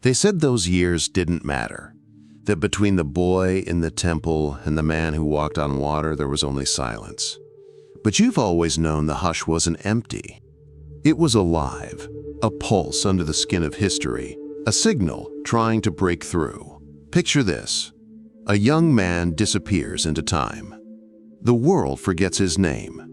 They said those years didn't matter, that between the boy in the temple and the man who walked on water there was only silence. But you've always known the hush wasn't empty. It was alive, a pulse under the skin of history, a signal trying to break through. Picture this. A young man disappears into time. The world forgets his name.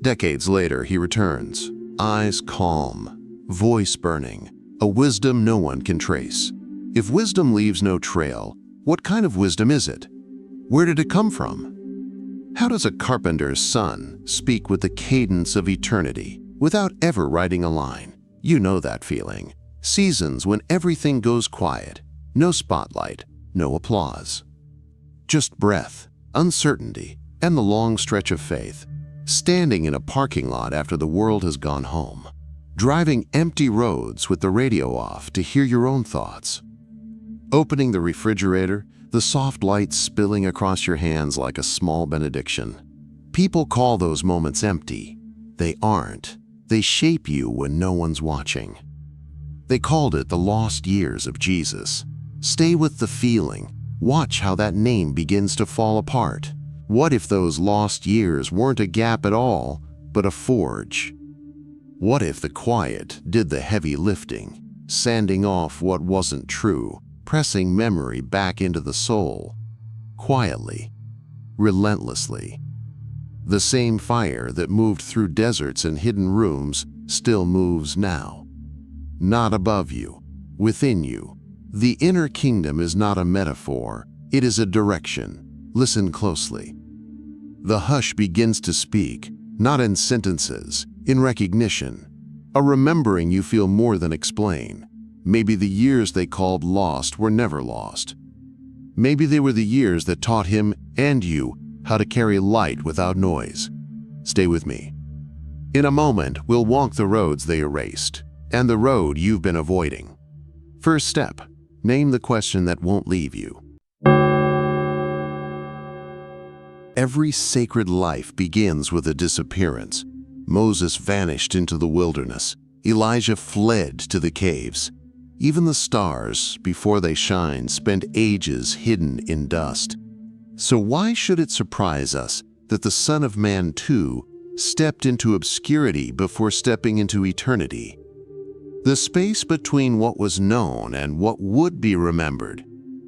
Decades later, he returns, eyes calm, voice burning, a wisdom no one can trace. If wisdom leaves no trail, what kind of wisdom is it? Where did it come from? How does a carpenter's son speak with the cadence of eternity without ever writing a line? You know that feeling. Seasons when everything goes quiet, no spotlight, no applause. Just breath, uncertainty, and the long stretch of faith. Standing in a parking lot after the world has gone home. Driving empty roads with the radio off to hear your own thoughts. Opening the refrigerator, the soft light spilling across your hands like a small benediction. People call those moments empty. They aren't. They shape you when no one's watching. They called it the lost years of Jesus. Stay with the feeling. Watch how that name begins to fall apart. What if those lost years weren't a gap at all, but a forge? What if the quiet did the heavy lifting, sanding off what wasn't true, pressing memory back into the soul? Quietly, relentlessly. The same fire that moved through deserts and hidden rooms still moves now. Not above you, within you. The inner kingdom is not a metaphor, it is a direction. Listen closely. The hush begins to speak, not in sentences, in recognition. A remembering you feel more than explain. Maybe the years they called lost were never lost. Maybe they were the years that taught him and you how to carry light without noise. Stay with me. In a moment, we'll walk the roads they erased, and the road you've been avoiding. First step, name the question that won't leave you. Every sacred life begins with a disappearance. Moses vanished into the wilderness. Elijah fled to the caves. Even the stars, before they shine, spend ages hidden in dust. So why should it surprise us that the Son of Man too stepped into obscurity before stepping into eternity? The space between what was known and what would be remembered,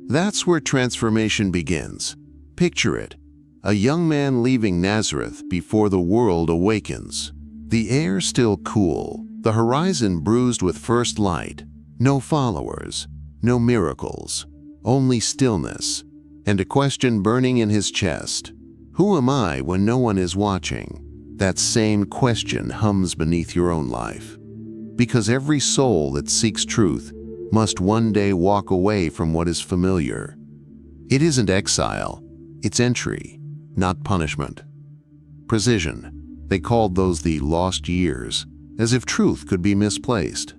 that's where transformation begins. Picture it. A young man leaving Nazareth before the world awakens. The air still cool, the horizon bruised with first light. No followers, no miracles, only stillness, and a question burning in his chest. Who am I when no one is watching? That same question hums beneath your own life. Because every soul that seeks truth must one day walk away from what is familiar. It isn't exile, it's entry. Not punishment. Precision. They called those the lost years, as if truth could be misplaced.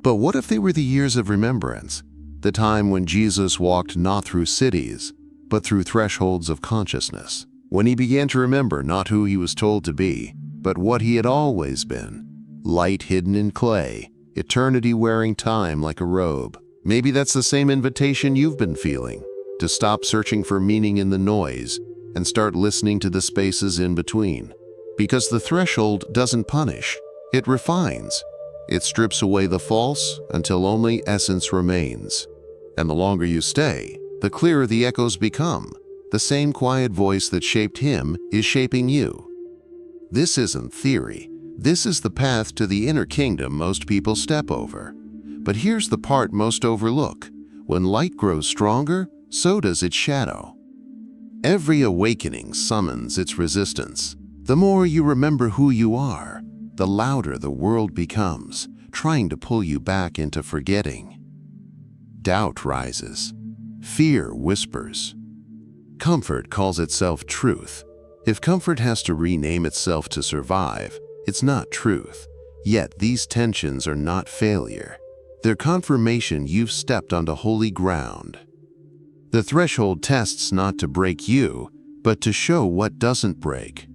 But what if they were the years of remembrance, the time when Jesus walked not through cities, but through thresholds of consciousness, when he began to remember not who he was told to be, but what he had always been, light hidden in clay, eternity wearing time like a robe. Maybe that's the same invitation you've been feeling, to stop searching for meaning in the noise and start listening to the spaces in between. Because the threshold doesn't punish, it refines. It strips away the false until only essence remains. And the longer you stay, the clearer the echoes become. The same quiet voice that shaped him is shaping you. This isn't theory. This is the path to the inner kingdom most people step over. But here's the part most overlook. When light grows stronger, so does its shadow. Every awakening summons its resistance. The more you remember who you are, the louder the world becomes, trying to pull you back into forgetting. Doubt rises. Fear whispers. Comfort calls itself truth. If comfort has to rename itself to survive, it's not truth. Yet these tensions are not failure. They're confirmation you've stepped onto holy ground. The threshold tests not to break you, but to show what doesn't break.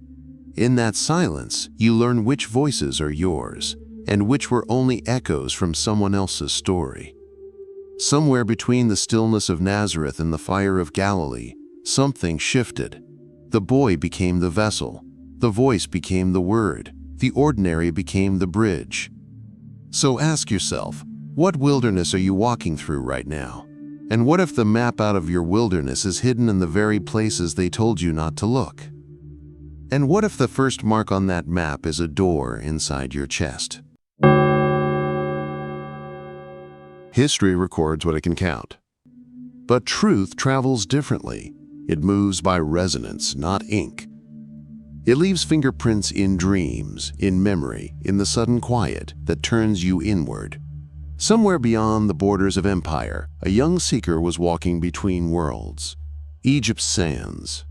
In that silence, you learn which voices are yours, and which were only echoes from someone else's story. Somewhere between the stillness of Nazareth and the fire of Galilee, something shifted. The boy became the vessel. The voice became the word. The ordinary became the bridge. So ask yourself, what wilderness are you walking through right now? And what if the map out of your wilderness is hidden in the very places they told you not to look? And what if the first mark on that map is a door inside your chest? History records what it can count. But truth travels differently. It moves by resonance, not ink. It leaves fingerprints in dreams, in memory, in the sudden quiet that turns you inward. Somewhere beyond the borders of empire, a young seeker was walking between worlds. Egypt's sands.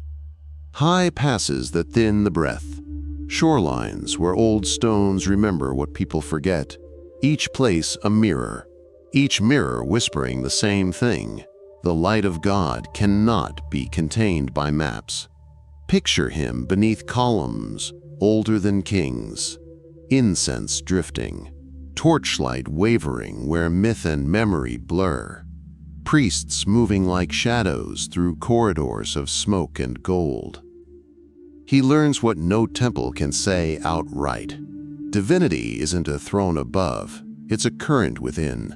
High passes that thin the breath. Shorelines where old stones remember what people forget. Each place a mirror. Each mirror whispering the same thing. The light of God cannot be contained by maps. Picture him beneath columns, older than kings. Incense drifting. Torchlight wavering where myth and memory blur. Priests moving like shadows through corridors of smoke and gold. He learns what no temple can say outright. Divinity isn't a throne above, it's a current within.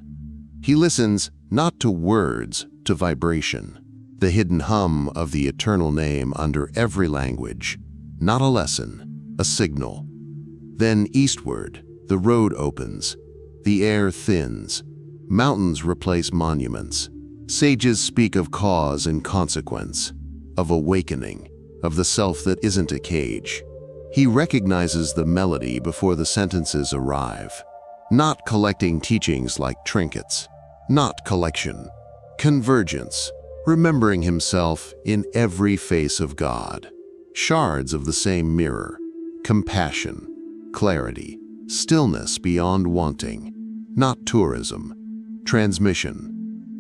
He listens not to words, to vibration, the hidden hum of the eternal name under every language. Not a lesson, a signal. Then eastward, the road opens, the air thins, mountains replace monuments. Sages speak of cause and consequence, of awakening, of the self that isn't a cage. He recognizes the melody before the sentences arrive, not collecting teachings like trinkets, not collection, convergence, remembering himself in every face of God, shards of the same mirror, compassion, clarity, stillness beyond wanting, not tourism, transmission.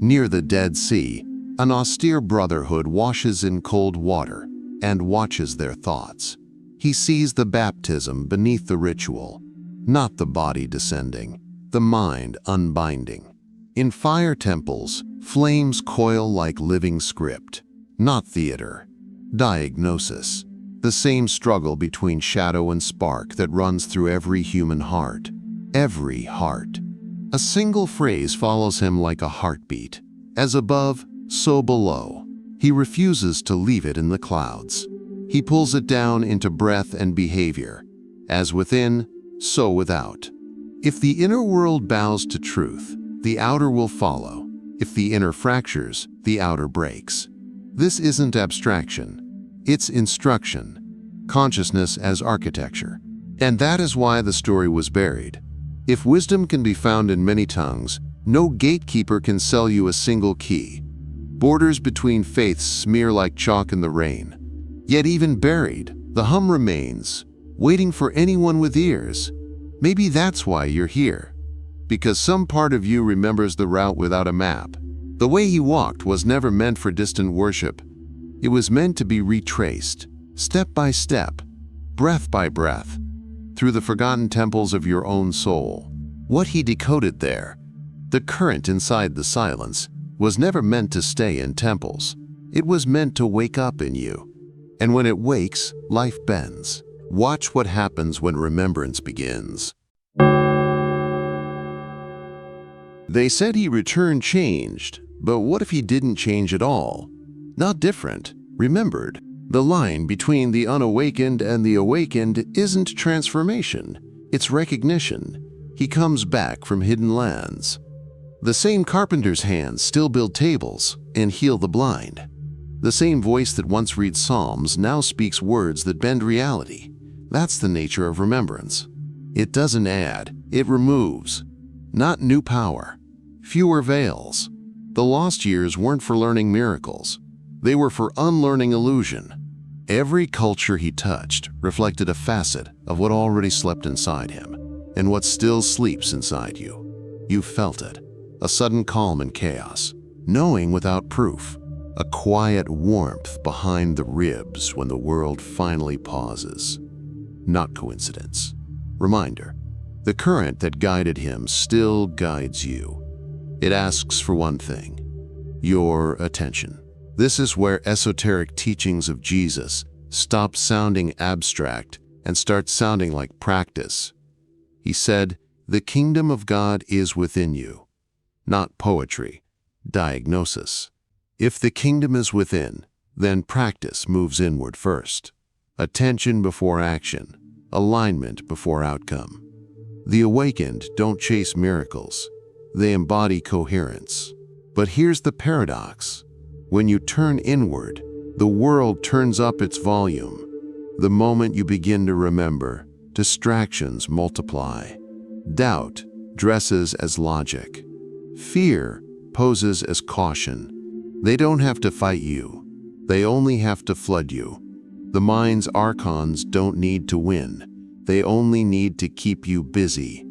Near the Dead Sea, an austere brotherhood washes in cold water and watches their thoughts. He sees the baptism beneath the ritual, not the body descending, the mind unbinding. In fire temples, flames coil like living script, not theater. Diagnosis, the same struggle between shadow and spark that runs through every human heart. Every heart. A single phrase follows him like a heartbeat. As above, so below. He refuses to leave it in the clouds. He pulls it down into breath and behavior. As within, so without. If the inner world bows to truth, the outer will follow. If the inner fractures, the outer breaks. This isn't abstraction. It's instruction. Consciousness as architecture. And that is why the story was buried. If wisdom can be found in many tongues, no gatekeeper can sell you a single key. Borders between faiths smear like chalk in the rain. Yet even buried, the hum remains, waiting for anyone with ears. Maybe that's why you're here. Because some part of you remembers the route without a map. The way he walked was never meant for distant worship. It was meant to be retraced, step by step, breath by breath, through the forgotten temples of your own soul. What he decoded there, the current inside the silence, was never meant to stay in temples. It was meant to wake up in you. And when it wakes, life bends. Watch what happens when remembrance begins. They said he returned changed, but what if he didn't change at all? Not different, remembered. The line between the unawakened and the awakened isn't transformation, it's recognition. He comes back from hidden lands. The same carpenter's hands still build tables and heal the blind. The same voice that once read psalms now speaks words that bend reality. That's the nature of remembrance. It doesn't add, it removes. Not new power, fewer veils. The lost years weren't for learning miracles. They were for unlearning illusion. Every culture he touched reflected a facet of what already slept inside him, and what still sleeps inside you. You felt it, a sudden calm in chaos, knowing without proof, a quiet warmth behind the ribs when the world finally pauses. Not coincidence. Reminder, the current that guided him still guides you. It asks for one thing: your attention. This is where esoteric teachings of Jesus stop sounding abstract and start sounding like practice. He said, "The kingdom of God is within you." Not poetry, diagnosis. If the kingdom is within, then practice moves inward first. Attention before action, alignment before outcome. The awakened don't chase miracles, they embody coherence. But here's the paradox. When you turn inward, the world turns up its volume. The moment you begin to remember, distractions multiply. Doubt dresses as logic. Fear poses as caution. They don't have to fight you. They only have to flood you. The mind's archons don't need to win. They only need to keep you busy.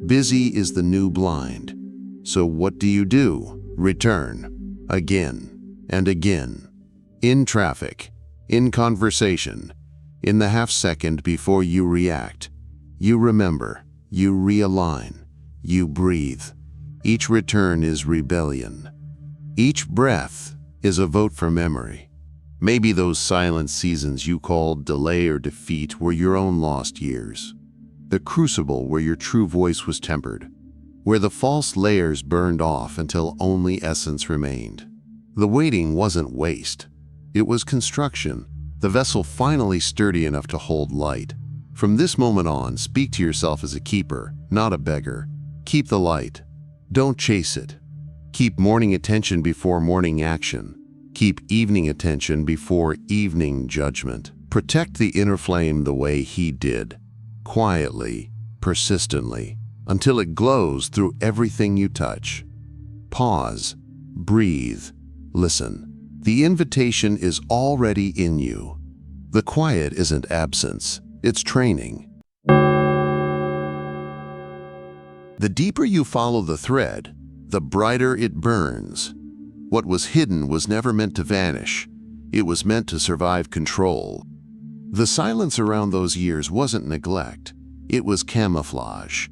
Busy is the new blind. So what do? Return. Again and again. In traffic, in conversation, in the half-second before you react. You remember, you realign, you breathe. Each return is rebellion. Each breath is a vote for memory. Maybe those silent seasons you called delay or defeat were your own lost years. The crucible where your true voice was tempered, where the false layers burned off until only essence remained. The waiting wasn't waste. It was construction, the vessel finally sturdy enough to hold light. From this moment on, speak to yourself as a keeper, not a beggar. Keep the light. Don't chase it. Keep morning attention before morning action. Keep evening attention before evening judgment. Protect the inner flame the way he did, quietly, persistently, until it glows through everything you touch. Pause, breathe, listen. The invitation is already in you. The quiet isn't absence, it's training. The deeper you follow the thread, the brighter it burns. What was hidden was never meant to vanish. It was meant to survive control. The silence around those years wasn't neglect. It was camouflage.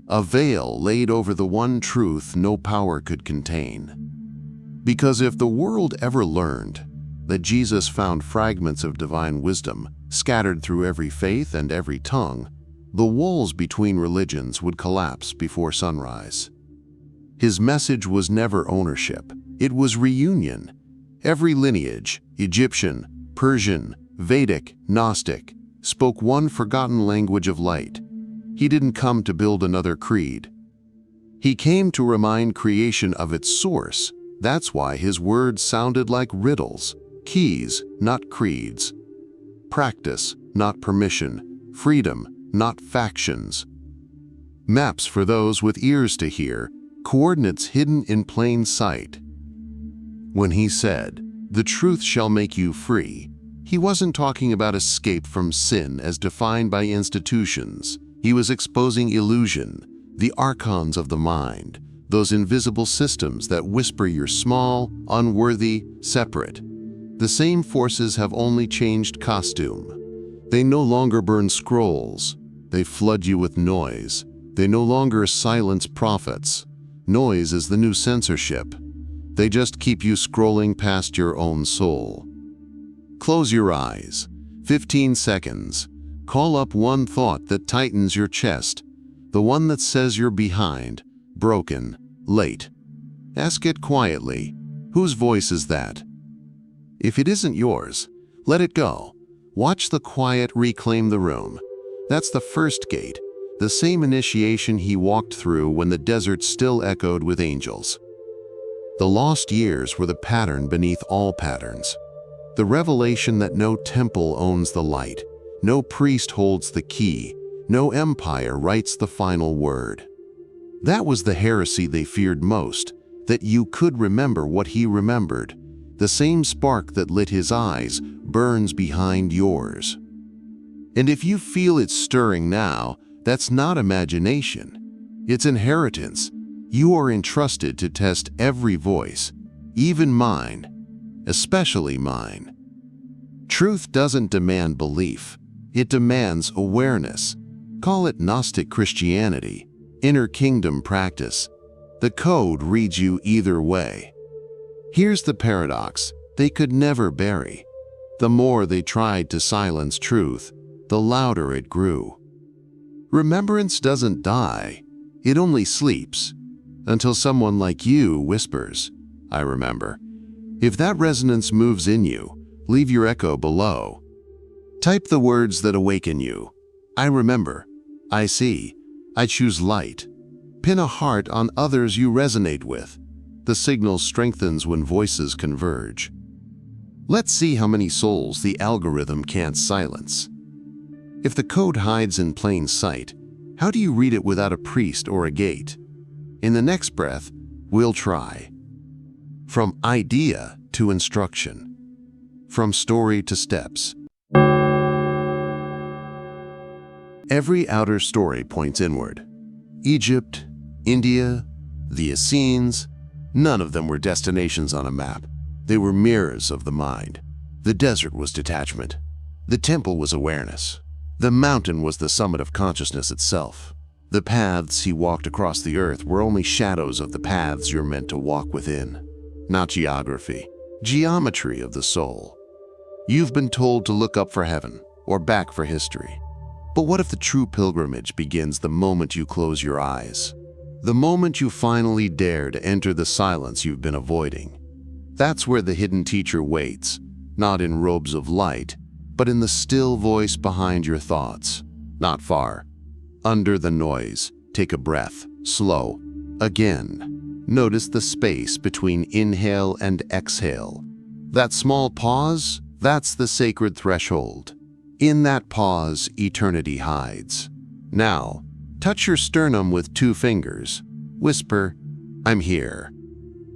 A veil laid over the one truth no power could contain. Because if the world ever learned that Jesus found fragments of divine wisdom scattered through every faith and every tongue, the walls between religions would collapse before sunrise. His message was never ownership. It was reunion. Every lineage, Egyptian, Persian, Vedic, Gnostic, spoke one forgotten language of light. He didn't come to build another creed. He came to remind creation of its source. That's why his words sounded like riddles, keys, not creeds. Practice, not permission. Freedom, not factions. Maps for those with ears to hear, coordinates hidden in plain sight. When he said, "The truth shall make you free," he wasn't talking about escape from sin as defined by institutions. He was exposing illusion, the archons of the mind, those invisible systems that whisper you're small, unworthy, separate. The same forces have only changed costume. They no longer burn scrolls. They flood you with noise. They no longer silence prophets. Noise is the new censorship. They just keep you scrolling past your own soul. Close your eyes. 15 seconds. Call up one thought that tightens your chest, the one that says you're behind, broken, late. Ask it quietly. Whose voice is that? If it isn't yours, let it go. Watch the quiet reclaim the room. That's the first gate, the same initiation he walked through when the desert still echoed with angels. The lost years were the pattern beneath all patterns. The revelation that no temple owns the light, no priest holds the key, no empire writes the final word. That was the heresy they feared most, that you could remember what he remembered. The same spark that lit his eyes burns behind yours. And if you feel it stirring now, that's not imagination. It's inheritance. You are entrusted to test every voice, even mine, especially mine. Truth doesn't demand belief. It demands awareness. Call it Gnostic Christianity, inner kingdom practice. The code reads you either way. Here's the paradox they could never bury. The more they tried to silence truth, the louder it grew. Remembrance doesn't die, it only sleeps, until someone like you whispers, "I remember." If that resonance moves in you, leave your echo below. Type the words that awaken you. I remember, I see, I choose light. Pin a heart on others you resonate with. The signal strengthens when voices converge. Let's see how many souls the algorithm can't silence. If the code hides in plain sight, how do you read it without a priest or a gate? In the next breath, we'll try. From idea to instruction. From story to steps. Every outer story points inward. Egypt, India, the Essenes, none of them were destinations on a map. They were mirrors of the mind. The desert was detachment. The temple was awareness. The mountain was the summit of consciousness itself. The paths he walked across the earth were only shadows of the paths you're meant to walk within. Not geography, geometry of the soul. You've been told to look up for heaven or back for history. But what if the true pilgrimage begins the moment you close your eyes? The moment you finally dare to enter the silence you've been avoiding. That's where the hidden teacher waits, not in robes of light, but in the still voice behind your thoughts. Not far. Under the noise, take a breath, slow. Again, notice the space between inhale and exhale. That small pause, that's the sacred threshold. In that pause, eternity hides. Now, touch your sternum with 2 fingers. Whisper, "I'm here."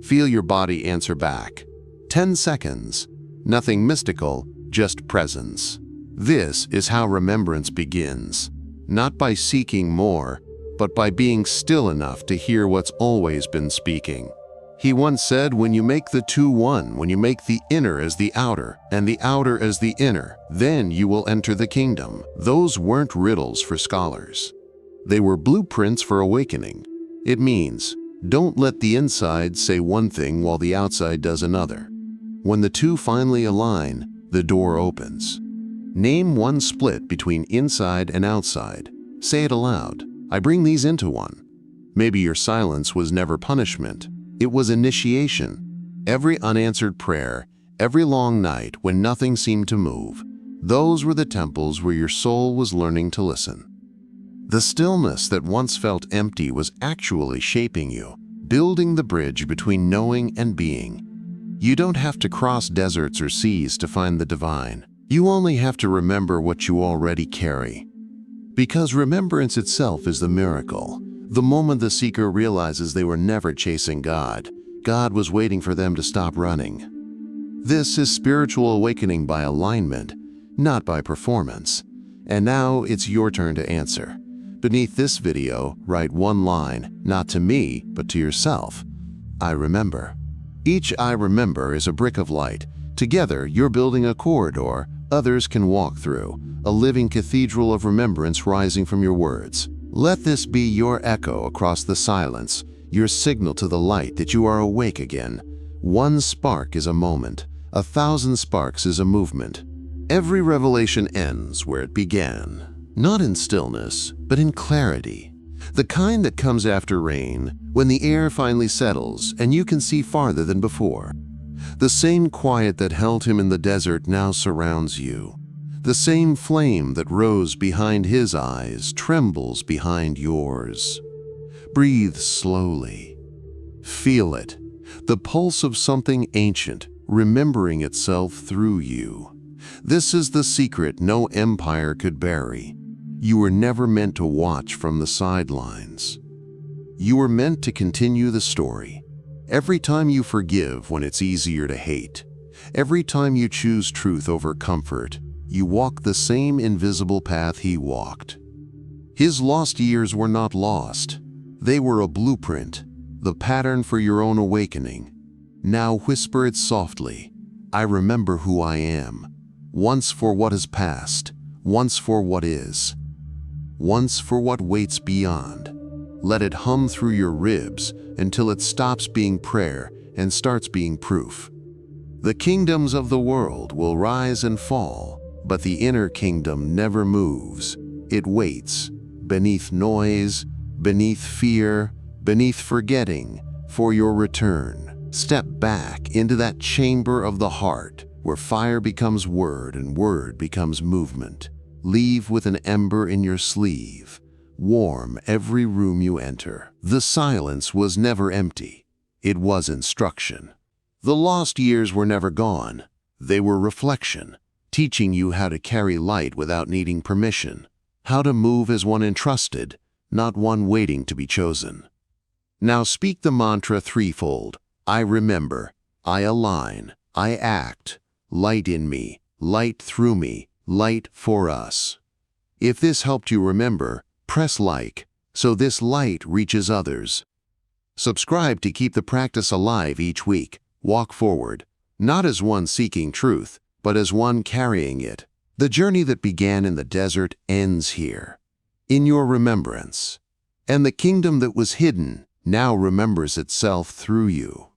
Feel your body answer back. 10 seconds. Nothing mystical, just presence. This is how remembrance begins. Not by seeking more, but by being still enough to hear what's always been speaking. He once said, when you make the two one, when you make the inner as the outer, and the outer as the inner, then you will enter the kingdom. Those weren't riddles for scholars. They were blueprints for awakening. It means, don't let the inside say one thing while the outside does another. When the two finally align, the door opens. Name one split between inside and outside. Say it aloud. I bring these into one. Maybe your silence was never punishment. It was initiation. Every unanswered prayer, every long night when nothing seemed to move, those were the temples where your soul was learning to listen. The stillness that once felt empty was actually shaping you, building the bridge between knowing and being. You don't have to cross deserts or seas to find the divine. You only have to remember what you already carry. Because remembrance itself is the miracle. The moment the seeker realizes they were never chasing God, God was waiting for them to stop running. This is spiritual awakening by alignment, not by performance. And now it's your turn to answer. Beneath this video, write one line, not to me, but to yourself. I remember. Each I remember is a brick of light. Together, you're building a corridor others can walk through, a living cathedral of remembrance rising from your words. Let this be your echo across the silence, your signal to the light that you are awake again. One spark is a moment, 1,000 sparks is a movement. Every revelation ends where it began, not in stillness, but in clarity. The kind that comes after rain, when the air finally settles and you can see farther than before. The same quiet that held him in the desert now surrounds you. The same flame that rose behind his eyes trembles behind yours. Breathe slowly. Feel it, the pulse of something ancient, remembering itself through you. This is the secret no empire could bury. You were never meant to watch from the sidelines. You were meant to continue the story. Every time you forgive when it's easier to hate, every time you choose truth over comfort, you walk the same invisible path he walked. His lost years were not lost. They were a blueprint, the pattern for your own awakening. Now whisper it softly. I remember who I am. Once for what has passed, once for what is, once for what waits beyond. Let it hum through your ribs until it stops being prayer and starts being proof. The kingdoms of the world will rise and fall, but the inner kingdom never moves. It waits, beneath noise, beneath fear, beneath forgetting, for your return. Step back into that chamber of the heart, where fire becomes word and word becomes movement. Leave with an ember in your sleeve. Warm every room you enter. The silence was never empty. It was instruction. The lost years were never gone. They were reflection, teaching you how to carry light without needing permission, how to move as one entrusted, not one waiting to be chosen. Now speak the mantra threefold. I remember, I align, I act. Light in me, light through me, light for us. If this helped you remember, press like, so this light reaches others. Subscribe to keep the practice alive each week. Walk forward, not as one seeking truth, but as one carrying it. The journey that began in the desert ends here, in your remembrance. And the kingdom that was hidden now remembers itself through you.